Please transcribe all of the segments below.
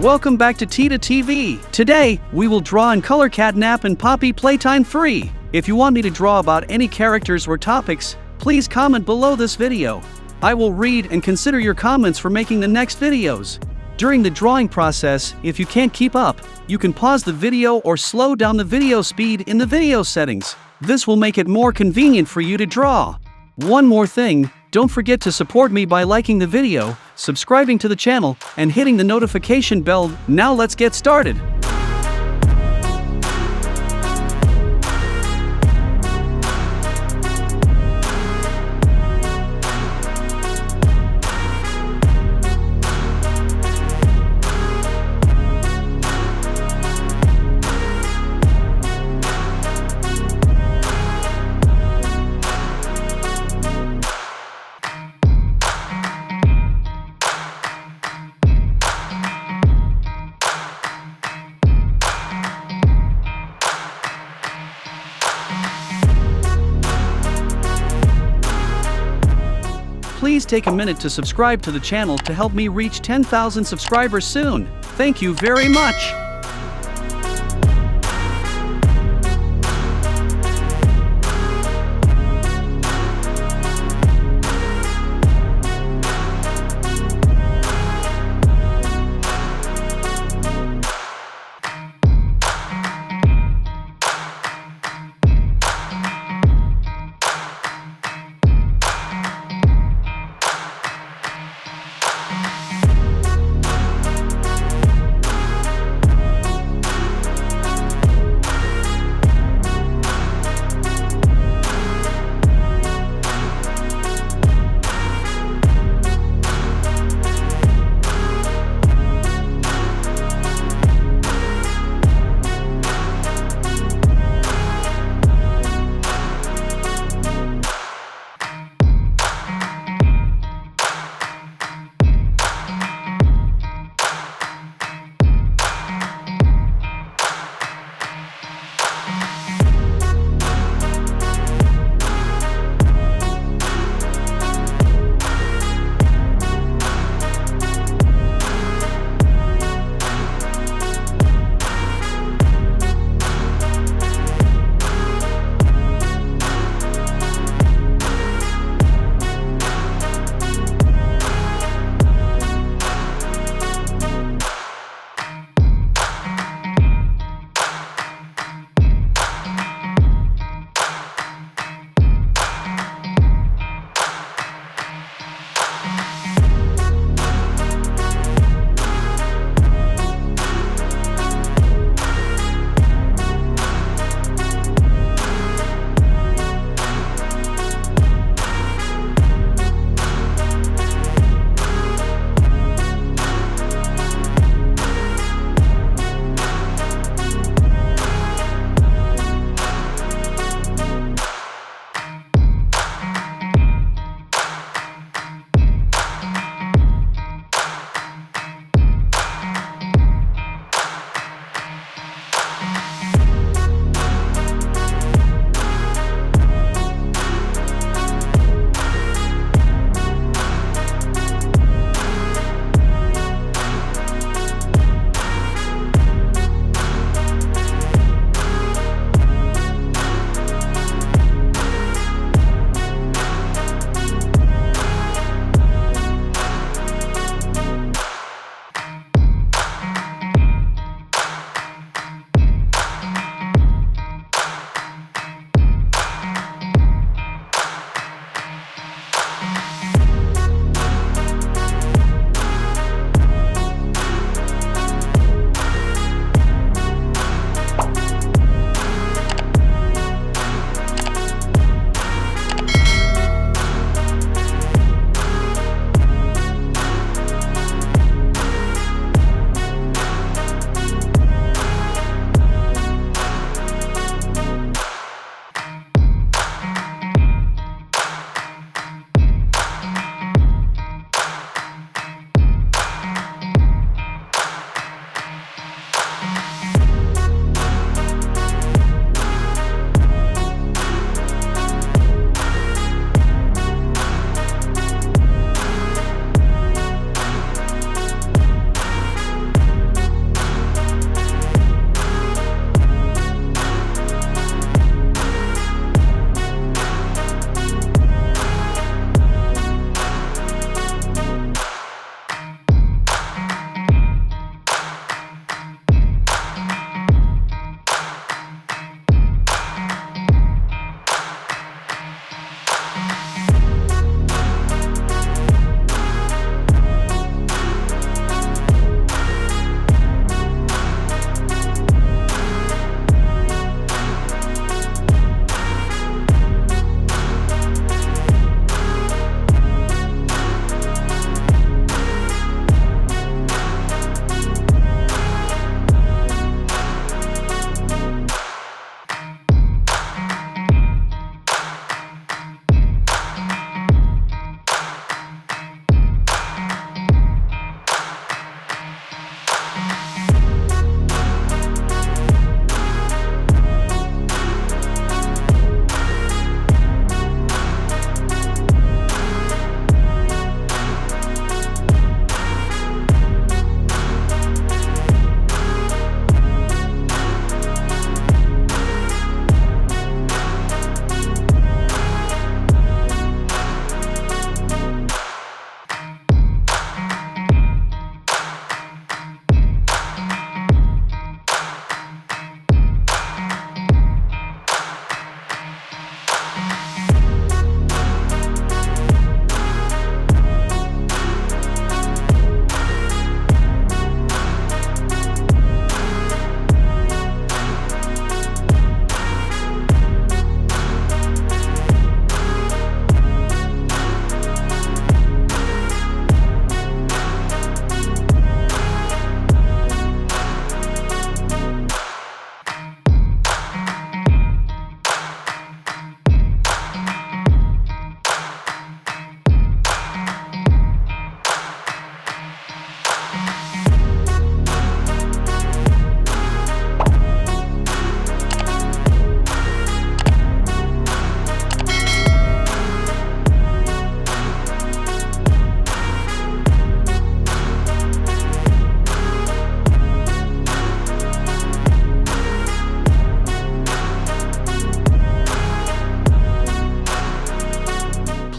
Welcome back to Tida TV. Today, we will draw in color catnap and poppy playtime free. If you want me to draw about any characters or topics, please comment below this video. I will read and consider your comments for making the next videos. During the drawing process, if you can't keep up, you can pause the video or slow down the video speed in the video settings. This will make it more convenient for you to draw. One more thing, don't forget to support me by liking the video, subscribing to the channel, and hitting the notification bell. Now let's get started. Please take a minute to subscribe to the channel to help me reach 10,000 subscribers soon. Thank you very much.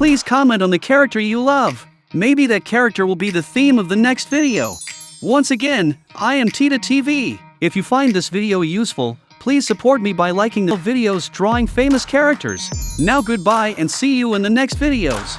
please comment on the character you love. Maybe that character will be the theme of the next video. Once again, I am Tida TV. If you find this video useful, please support me by liking the videos drawing famous characters. Now goodbye and see you in the next videos.